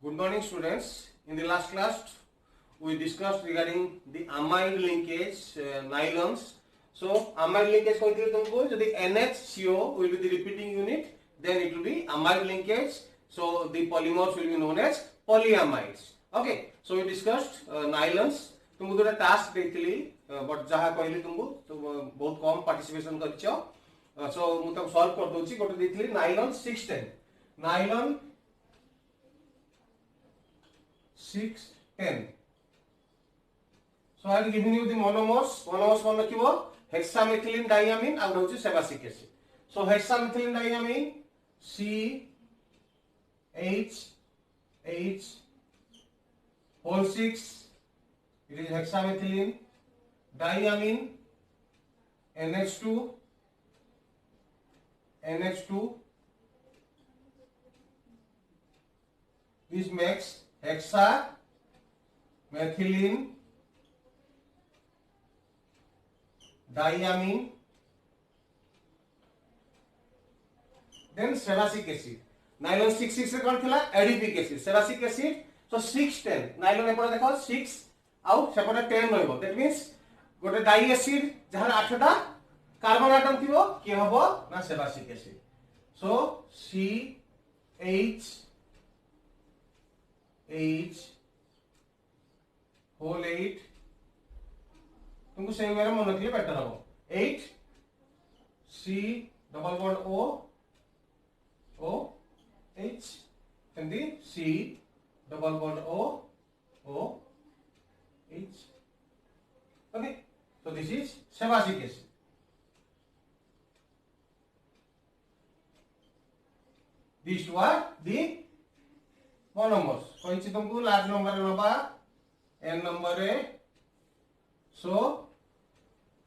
Good morning, students. In the last class, we discussed regarding the amide linkage nylons. So, amide linkage if the NHCO will be the repeating unit, then it will be amide linkage. So, the polymers will be known as polyamides. Okay. So, we discussed nylons. तुमको जो task देइथिली but जहा कहली तुमको तो बहुत कम participation करछो सो मु तक solve कर दोची गोटे देइथिली nylon 610 nylon 610 so I am giving you the monomers मन रखिबो hexamethylene diamine आ होची सेबासिक acid so hexamethylene diamine CH whole 6 it is hexamethylene diamine NH2 this makes hexamethylene diamine then sebacic acid nylon 6 रे कोन थिला adipic acid sebacic acid so 610 nylon एपर देखो 6 आउ सेपटे 10 रहइबो दैट मींस गोटे डाई एसिड जहार 8 टा कार्बन एटम थिबो कि हबो ना sebacic acid so CH whole 8 तुमको सेम वे मन रखिए बेटर हबो 8 C double bond O H and the C double bond O H. Okay, so this is sebacic acid. These two are the monomers. So इछि तुमको large number नबा n number रे. So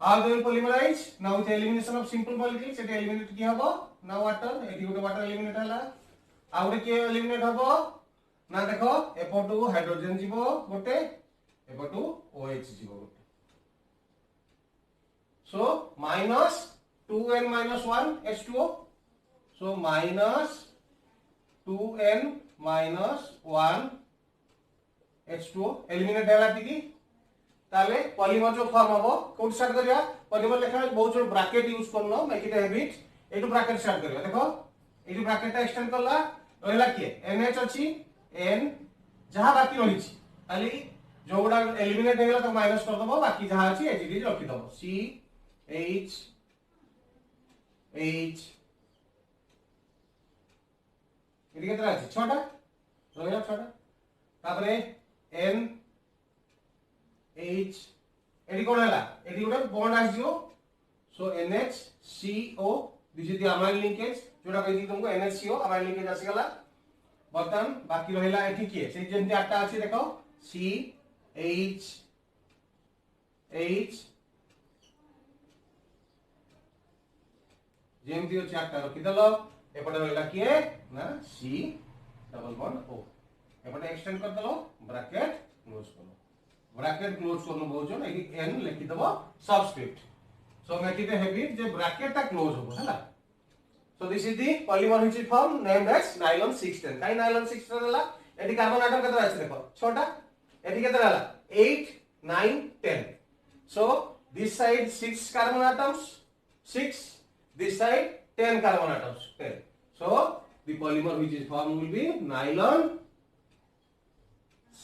how they will polymerize? Now with elimination of simple molecules, it eliminate ki habo? Now water, eighty गोटे water eliminate हला. आ गोटे के eliminate हबो? ना देखो एपटू हाइड्रोजन जीवो गोटे एपटू OH जीवो गोटे. So minus 2n minus 1 H2O. So minus 2n minus 1 H2O eliminate हला टिकी. ताले पॉलीमर जो फॉर्म हबो कोड स्टार्ट करिया पॉलीमर लेखा बहुत जो ब्रैकेट यूज करनो मेक इट हैबिट एटू ब्रैकेट स्टार्ट करिया देखो एटू ब्रैकेट टा एक्सटेंड करला रहला के NH अछि n जहां बाकी रही छी खाली जो गुडा एलिमिनेट हेला तो माइनस कर दबो बाकी जहां अछि एचडी रखि दबो C H एडी केतरा अछि 6टा रहला 6टा तापरे n H एडी कोन हला एडी गुडा बॉन्ड आस जियो so NHCO this is the amide linkage जोडा कहि तुमको NHCO अमाइड लिंकेज आसी गला बर्तन बाकी रहिला एठी किए से जेंति आठटा अछि देखो C H जेंति अछि आठटा रखि दलो एपटे रहिला किए ना C डबल बॉन्ड O एपटे एक्सटेंड कर दलो ब्रैकेट क्लोज करनो बहुजन एही n लिखि दबो subscript so make it habit जे ब्रैकेट ता क्लोज होबो हला. So this is the polymer which is formed named as nylon 610. Kai nylon 610 हला एटी कार्बन एटम केतरा अछि देखो 6टा एटी केतरा हला 8 9 10. So this side 6 carbon atoms 6 this side 10 carbon atoms 10. So the polymer which is formed will be nylon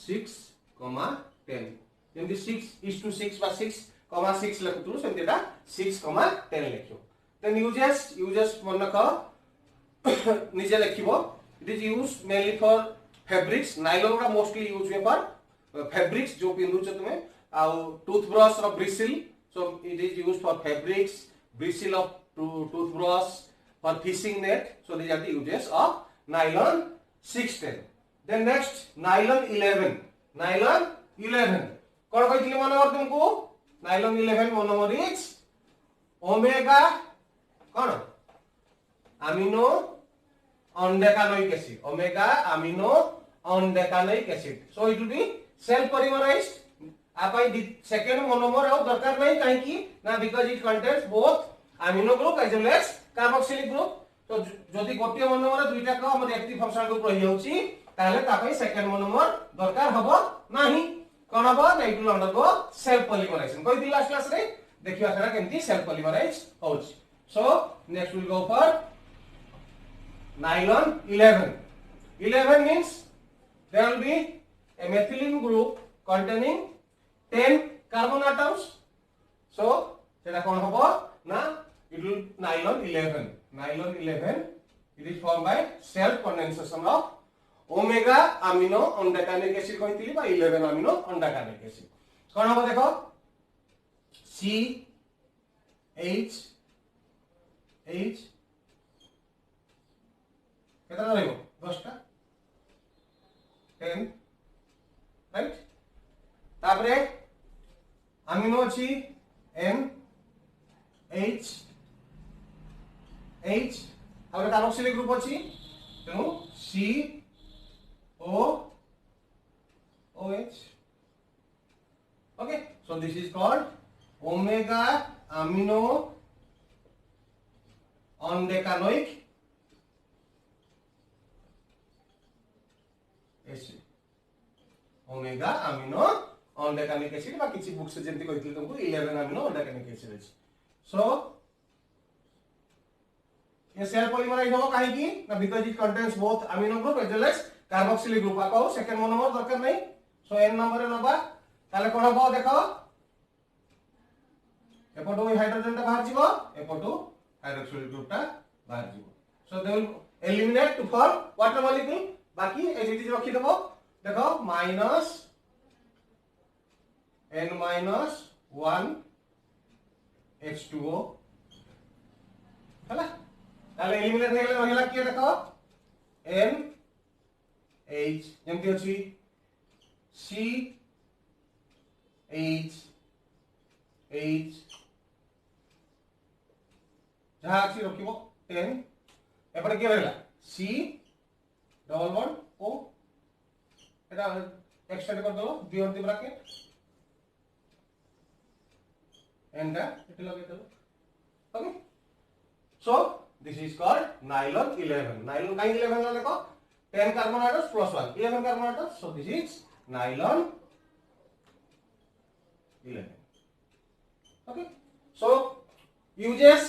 6 10. Then the 6:6 by 6 लिखुतु सेमतेटा 6 लिखियो. Then uses मन रख निजे लिखिबो. It is used mainly for fabrics. Nylon का mostly use हुए पर fabrics जो पिंदु छ तुमे आ toothbrush और bristle. So it is used for fabrics, bristle of toothbrush, for fishing net. So these are the uses of nylon 610. Then next nylon 11. Nylon 11 cone कहितली monomer तुमको nylon 11 monomer is omega cone amino ondecanoic acid omega amino ondecanoic acid. So it will be self polymerized. आपाई second monomer और दरकार नहीं काहे की ना because it contains both amino group as well as carboxylic group. तो जदि गोटे मोनोमर दुईटा को हमर एक्टिव फंक्शनल ग्रुप रही होउची ताले तापई सेकंड मोनोमर दरकार हबो नाही कोन हबो ना it will undergo self polymerization कोइ दिला क्लास रे देखिवा सेटा केमती सेल्फ पॉलीमराइज होउछ so next will go for nylon 11 means there will be a methylene group containing 10 carbon atoms so सेटा कोन हबो ना it will nylon 11 it is formed by self condensation of omega amino undecanoic acid कहतिली बा 11 amino undecanoic acid कोन हबो देखो C H केतना रहइबो 10 टा 10 right तापरे amino अछि N H और कार्बोक्सिलिक ग्रुप अछि तेनु C O OH okay so this is called omega amino undecanoic acid omega amino undecanoic acid बा किछि बुक से जेंति कहितले तुमको 11 amino undecanoic acid अछि so ये सेल पॉलीमराइज हो काहे की ना because it contains both amino group as well as carboxylic group आ कहू सेकंड मोनोमर दरकार नै सो n नंबर रे नबा ताले कोन हो देखो एपटो हाइड्रोजन ता बाहर जीवो एपटो हाइड्रोक्सिलिक ग्रुप ता बाहर जीवो so they will eliminate to form water molecule बाकी एज इट इज रखि देबो देखो माइनस n minus 1 H2O हला ताले एलिमिनेट हे गेले रहिला के देखो N H जेमति अछि C H जहा अछि रखिबो 10 एपरे के रहला C डबल बॉन्ड O एटा एक्सटेंड कर दो beyond the bracket and it will get okay so this is called nylon 11 nylon kai 11 la dekho 10 carbon atoms plus 1 11 carbon atoms so this is nylon 11 okay so uses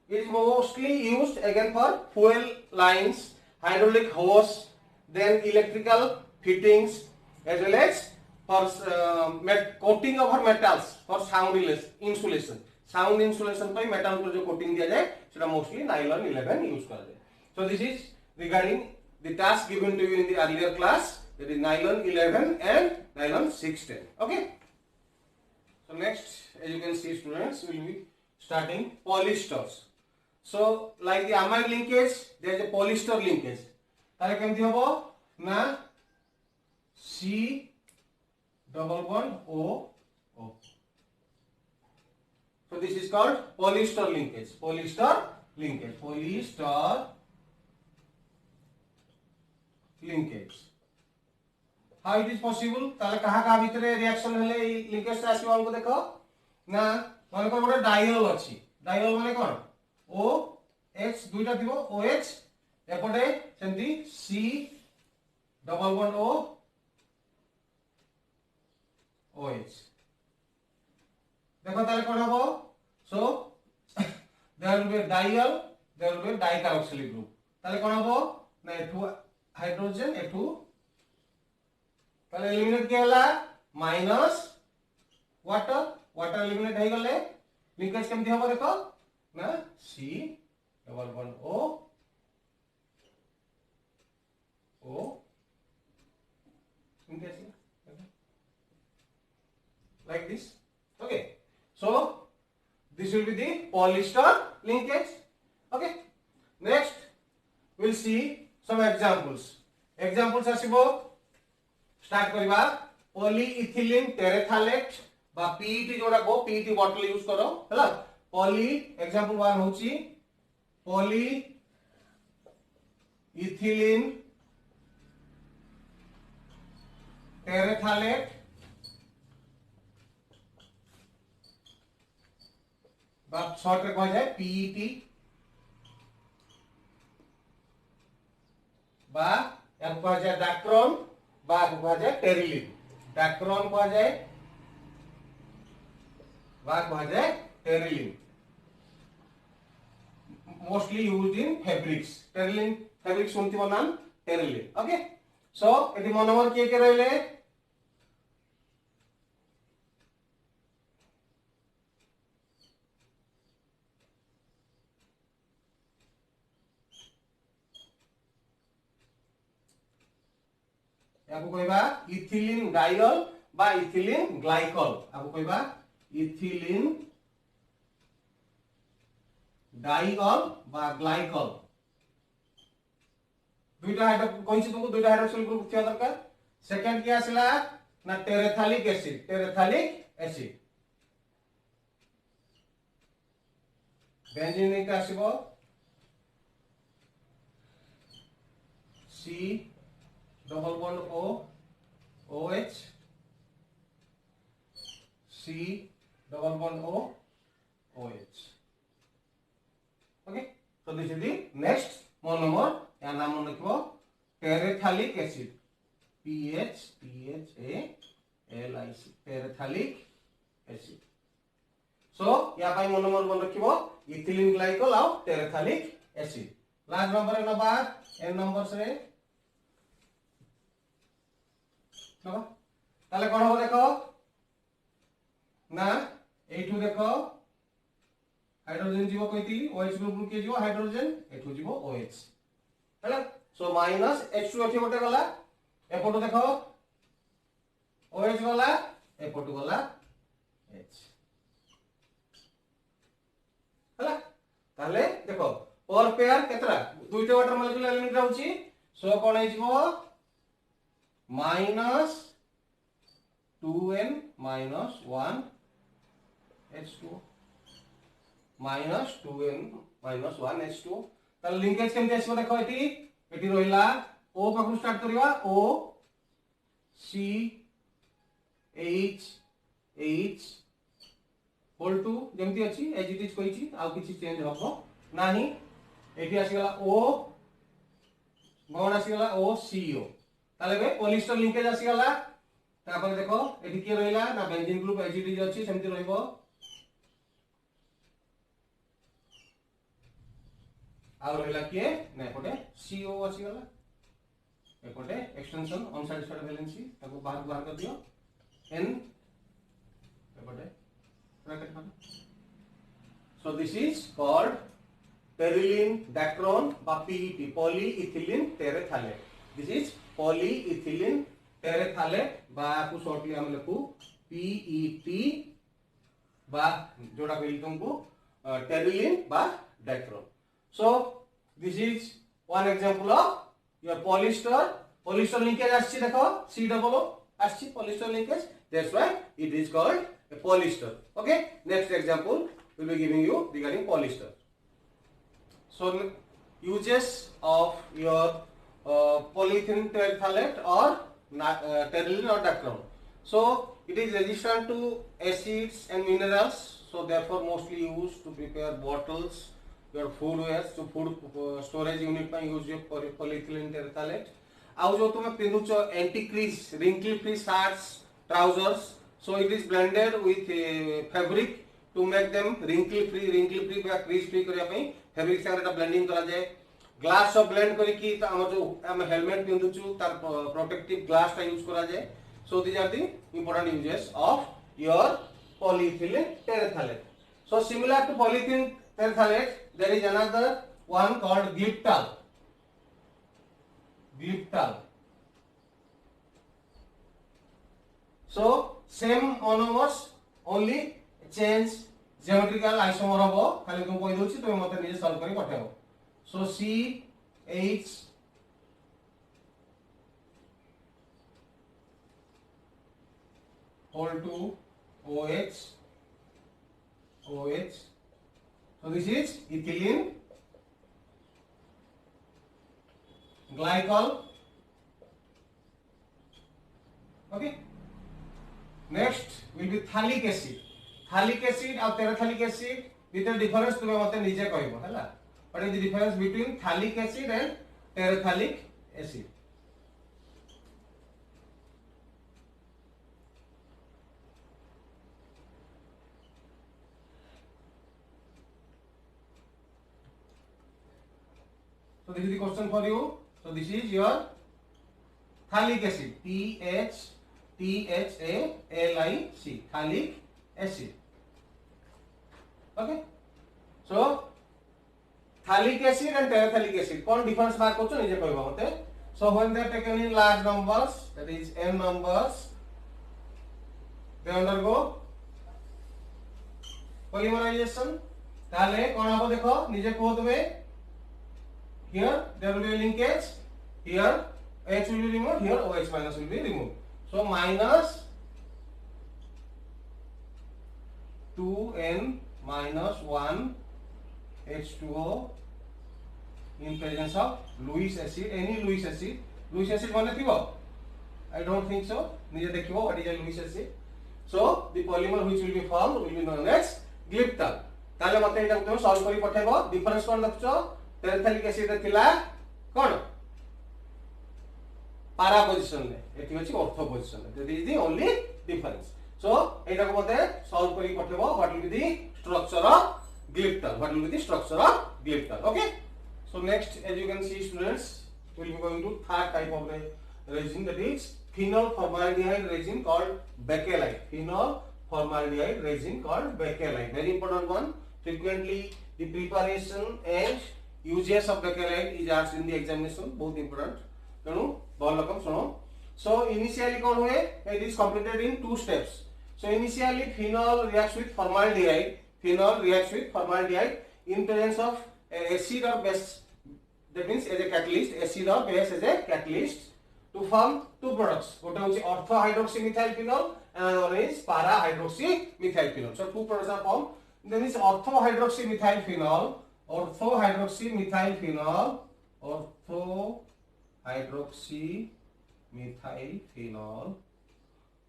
is mostly used again for fuel lines hydraulic hose then electrical fittings as well as for coating over metals for sound insulation sound insulation by metal पर जो coating दिया जाए सेटा mostly nylon 11 use करा जाए so this is regarding the task given to you in the earlier class that is nylon 11 and nylon 610 okay so next as you can see students we will be starting polysters so like the amide linkage there is a polyester linkage ताले केमति होबो ना C double bond O. So this is called polyester linkage. Polyester linkage. How it is possible? ताले कहा भितरे reaction हेले linkage आसी हमको देखो ना माने को गोटे डाइल अछि डाइल माने कोन OH दुईटा दिबो OH एपटे सेंती C double bond O OH देखो ताले कोन हबो सो there will be a diol there will be a dicarboxylic group ताले कोन हबो ना A2 हाइड्रोजन A2 ताले एलिमिनेट के हला माइनस वाटर एलिमिनेट हे गले लिंकेज केमति हबो देखो ना C double bond O linkage like this okay so this will be the polyester linkage okay next we'll see some examples asibo start kariba polyethylene terephthalate ba PET जोड़ा को PET bottle use करो हला poly example 1 होची polyethylene terephthalate बात short में कहा जाए PET बा या या कहा जाए डाक्ट्रोन बा कहा जाए टेरिलिन डाक्ट्रोन कहा जाए बा कहा जाए Terylene mostly used in fabrics Terylene fabric सुनथिबो नाम टेरिलिन ओके सो एटी मोनोमर के रहले याको कहबा इथिलीन डाइल बा इथिलीन ग्लाइकल याको कहबा इथिलीन डाइल बा ग्लाइकल दुईटा हाइड्रो कोइछि तुमको दुईटा हाइड्रोक्सिल ग्रुप थिया दरकार सेकंड क्या आसला ना टेरेथालिक एसिड बेंजीन का आसीबो C double bond O OH C double bond O OH okay so this is the next monomer या नाम लिखो टेरेथालिक एसिड PHALIC टेरेथालिक एसिड सो या पाई मोनोमर बन रखिबो इथिलीन ग्लाइकल आ टेरेथालिक एसिड लास्ट नंबर नबा एन नंबर से नबा ताले कोन हो देखो ना एठू देखो हाइड्रोजन जीवो कहिती OH ग्रुप रु के जीवो हाइड्रोजन एठू जीवो OH हैला सो माइनस H2 एठी गोटे गला एपटो देखो OH गला एपटो गला H हैला ताले देखो पर पेयर केतरा दुईटा वाटर मॉलिक्यूल एलिमेंट रहउची सो कोन हे जीवो minus 2n minus 1 H2 minus 2n minus 1 H2 ताले लिंकेज केमते आसीबो देखो एटी रहिला O पाखु स्टार्ट करिवा O C H whole two जेमती अछि एज इट इज कहिछि आ किछि चेंज हबो नाही एटी आसीगला O गण आसीगला O CO ताले बे पॉलिस्टर लिंकेज आसीगला तापर देखो एटी के रहिला ना benzene group as it is अछि सेमती रहिबो आ रहिला के ना एपटे CO आसीगला एपटे एक्सटेंशन अनसैटिस्फाइड वैलेंसी ताको बाहर कर दियो n एपटे ब्रैकेट में so this is called Terylene Dacron बा PET polyethylene terephthalate this is polyethylene terephthalate बा को शॉर्टली हम लिखू PET बा जोड़ा कहली तुमको टेरिलिन बा डाक्ट्रोन so this is one example of your polyester linkage आछि देखो C double O आछि polyester linkage that's why it is called a polyester okay next example will be giving you regarding polyester so uses of your polyethylene terephthalate or teriline or dacron so it is resistant to acids and minerals so therefore mostly used to prepare bottles your food waste to food storage unit में use your polyethylene terephthalate आउ जो तुम पिनुचो anti crease wrinkle free shirts trousers so it is blended with fabric to make them wrinkle free या crease free करिया पई fabric संगे ता blending करा जाय ग्लास सब blend करी की त हम जो हम हेलमेट पिनुचु तार प्रोटेक्टिव ग्लास ता यूज करा जाय so these are the important uses of your polyethylene terephthalate so similar to polyethylene terephthalate there is another one called Gliptal so same monomers only change geometrical isomer hobo खाली तुम कहि दोछि तुम मते निजे solve करी पठाओ so CH whole to OH so this is ethylene glycol okay next will be phthalic acid और terephthalic acid with the difference तुमे मते निजे कहबो हला what is the difference between phthalic acid and terephthalic acid So this is the question for you. So this is your thalic acid, THALIC, thalic acid. Okay. So thalic acid and terephthalic acid कौन difference mark करछो निजे कहबो मते. So when they are taken in large numbers, that is n numbers, they undergo polymerization. ताले कौन हबो देखो निजे कहो तबे. Here there will be a linkage. Here H will be removed. Here OH minus will be removed. So minus 2n minus 1 H2O in presence of Lewis acid. Any Lewis acid. Lewis acid माने थिबो? I don't think so. निजे देखिबो what is a Lewis acid. So the polymer which will be formed will be known as glyptal. ताले मते एटा तुम solve करी पठेबो. Difference कोन देखछो? Terephthalic acid रे थिला कोन para position रे एठी अछि ortho position रे. That is the only difference. So एटा को मते सॉल्व करी पठेबो. What will be the structure of glyptal? What will be the structure of glyptal? Okay. So next, as you can see, students, we will be going to third type of resin, that is phenol formaldehyde resin called bakelite. Phenol formaldehyde resin called bakelite. Very important one. Frequently, the preparation and uses of bakelite is asked in the examination. Both important. So initially, it is completed in 2 steps. So initially, phenol reacts with formaldehyde. Phenol reacts with formaldehyde in presence of acid or base. That means as a catalyst, acid or base as a catalyst to form 2 products. One is ortho-hydroxymethylphenol and one is para-hydroxymethylphenol. So 2 products are formed. Then is ortho-hydroxymethylphenol, ortho-hydroxymethylphenol, ortho-hydroxymethylphenol,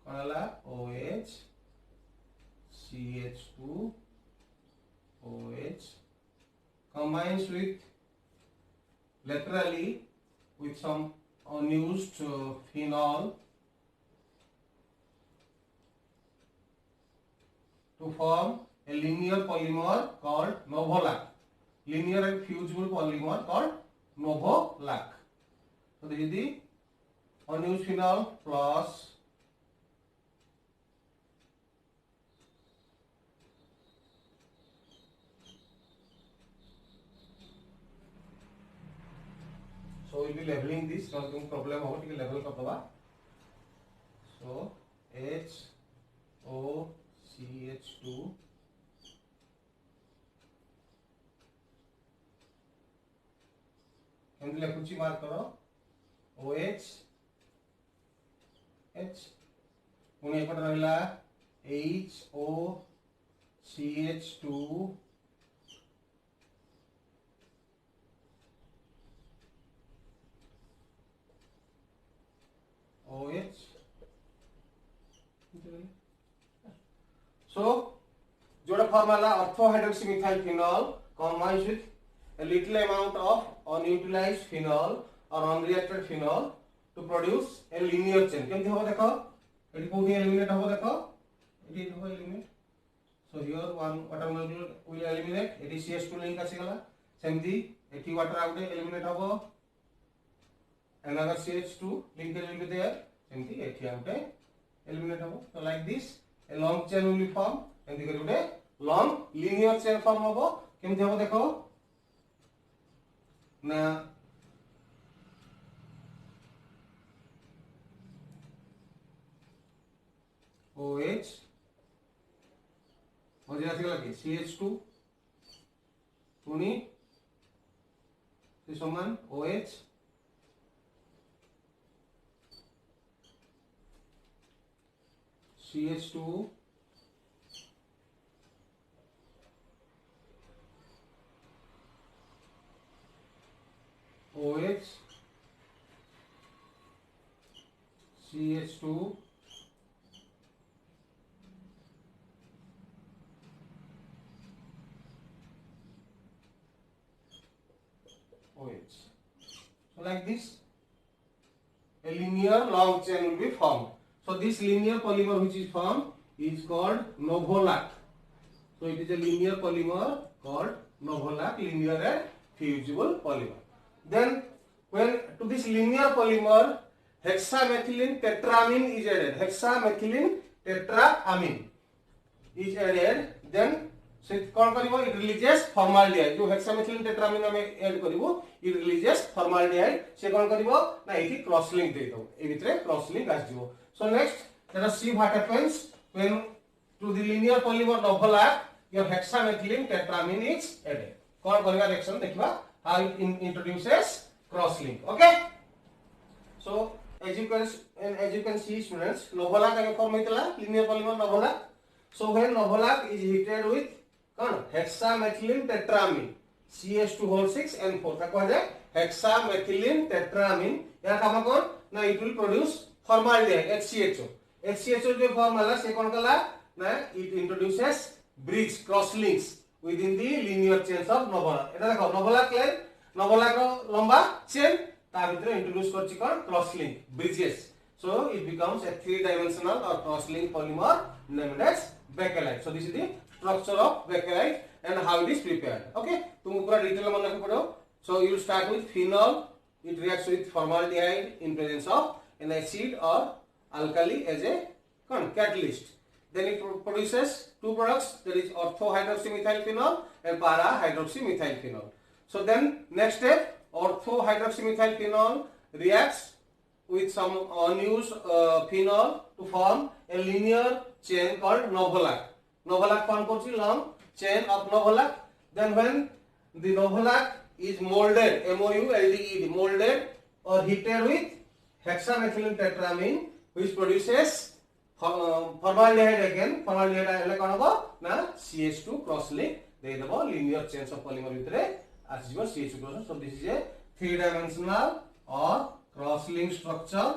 OH, CH2, OH, combines with laterally with some unused phenol to form a linear polymer called Novolac. Linear and fusible polymer called Novolac. So this is the unused phenol plus so we will be labeling this. Nothing problem about it. Label करदबा. So HOCH2 केमती लिखुची mark करो OH H पुणी एपट रहिला HOCH2 OH. So जोड़ा formula ortho-hydroxymethylphenol combines with a little amount of unutilized phenol or unreacted phenol to produce a linear chain. केमती होबो देखो eighty कोठी eliminate होबो देखो एटी होबो eliminate. So here one water molecule will eliminate. Eighty CH2 link आसी गला. सेमती एटी water आउट एलिमिनेट होबो. Another CH2 linkage will be there. Empty एठी आउटे eliminate होबो. So like this a long chain will be formed. एमती करी उठे long linear chain form होबो. केमती होबो देखो ना OH मजे आसी गला कि CH2 पुनी से समान OH CH2 OH CH2 OH. So like this a linear long chain will be formed. So this linear polymer which is formed is called Novolac. So it is a linear polymer called Novolac, linear and fusible polymer. Then when to this linear polymer hexamethylene tetramine is added. Hexamethylene tetramine is added. Then से कौन करिवो it releases formaldehyde जो hexamethylene टेट्रामिन हमें add करिवो it releases formaldehyde से कौन करिवो ना इथि cross link दे दो ए भितरे cross link आस दिवो so next let us see what happens when to the linear polymer novolac your hexamethylene tetramine is added कौन करिवा रिएक्शन देखिबा how it introduces cross link okay so as you can see students novolak आगे फॉर्म होइतला linear polymer novolak so when novolak is heated with कौन hexamethylene टेट्रामिन CH2 whole 6 N4 ताको आ जाए hexamethylene टेट्रामिन या काम कौन ना it will produce formaldehyde HCHO जो फॉर्मूला से कौन कला ना it introduces bridge cross links within the linear chains of novolac एटा देखो नोवोलाक लाइन नोवोलाक रो लंबा चेन ता भितर इंट्रोड्यूस करछि कोन cross link bridges so it becomes a three dimensional or cross link polymer named as bakelite so this is the structure of bakelite and how it is prepared okay तुम पूरा detail में मन पड़ो so you start with phenol it reacts with formaldehyde in presence of an acid or alkali as a catalyst then it produces two products that is ortho-hydroxymethylphenol and para-hydroxymethylphenol so then next step ortho-hydroxymethylphenol reacts with some unused phenol to form a linear chain called novolak. Novolak form करछि long chain of novolak. Then when the novolak is molded, MOULDED, molded or heated with hexamethylene tetramine, which produces formaldehyde again. Formaldehyde हेले कोन हो ना CH2 cross link दे देबो linear chains of polymer भितरे आसीबो CH2 cross. So this is a three dimensional or cross link structure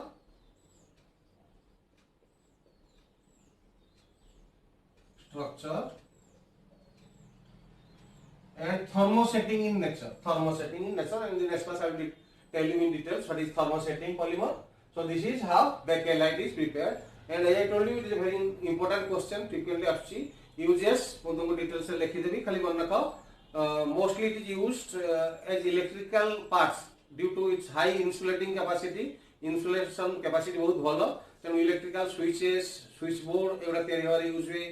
and thermosetting in nature and in the next class I will tell you in details what is thermosetting polymer so this is how bakelite is prepared and as I told you it is a very important question frequently asked uses ମୁଁ तुमको details से लिखि देबी खाली मन रखो mostly it is used as electrical parts due to its high insulating capacity insulation capacity बहुत भलो तेनु इलेक्ट्रिकल स्विचेस स्विच बोर्ड एवडा तयारी होरी यूज हुए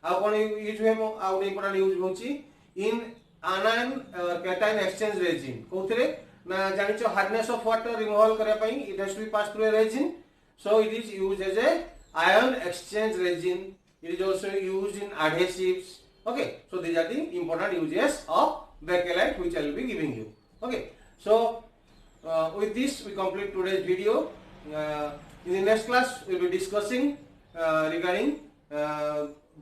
आ कोन यूज हुए मो आ इंपोर्टेंट यूज होची in anion cation exchange resin कोथरे ना जानिचो हार्डनेस ऑफ वाटर रिमूवल करे पई it has to be pass through a resin so it is used as a ion exchange resin it is also used in adhesives okay so these are the important uses of bakelite which I will be giving you okay so with this we complete today's video in the next class we will be discussing regarding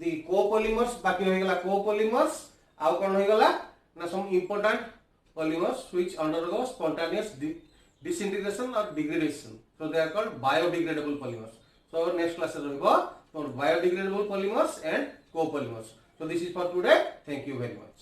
the copolymers baki hoy gala copolymers au kon hoy gala na some important polymers which undergo spontaneous disintegration or degradation so they are called biodegradable polymers so next class hoibo for biodegradable polymers and copolymers so this is for today thank you very much